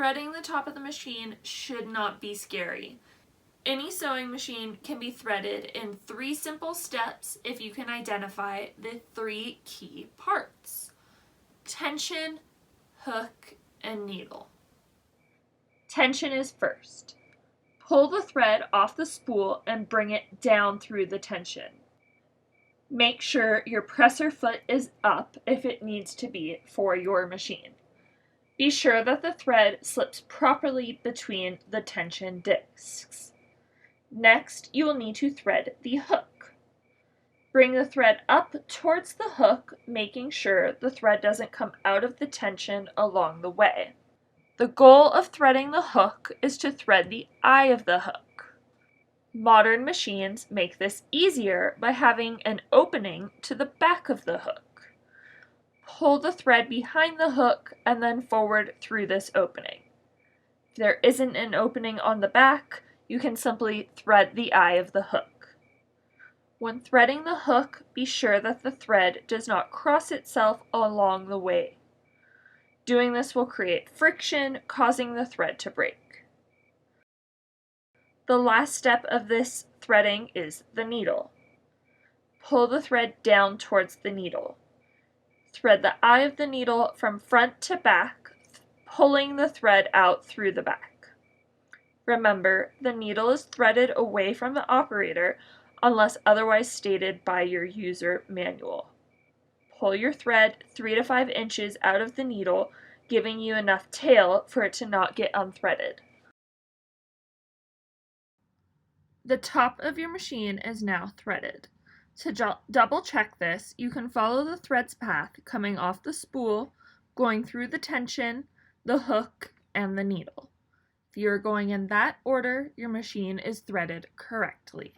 Threading the top of the machine should not be scary. Any sewing machine can be threaded in 3 simple steps if you can identify the 3 key parts: tension, hook, and needle. Tension is first. Pull the thread off the spool and bring it down through the tension. Make sure your presser foot is up if it needs to be for your machine. Be sure that the thread slips properly between the tension discs. Next, you will need to thread the hook. Bring the thread up towards the hook, making sure the thread doesn't come out of the tension along the way. The goal of threading the hook is to thread the eye of the hook. Modern machines make this easier by having an opening to the back of the hook. Pull the thread behind the hook and then forward through this opening. If there isn't an opening on the back, you can simply thread the eye of the hook. When threading the hook, be sure that the thread does not cross itself along the way. Doing this will create friction, causing the thread to break. The last step of this threading is the needle. Pull the thread down towards the needle. Thread the eye of the needle from front to back, pulling the thread out through the back. Remember, the needle is threaded away from the operator unless otherwise stated by your user manual. Pull your thread 3 to 5 inches out of the needle, giving you enough tail for it to not get unthreaded. The top of your machine is now threaded. To double check this, you can follow the thread's path coming off the spool, going through the tension, the hook, and the needle. If you're going in that order, your machine is threaded correctly.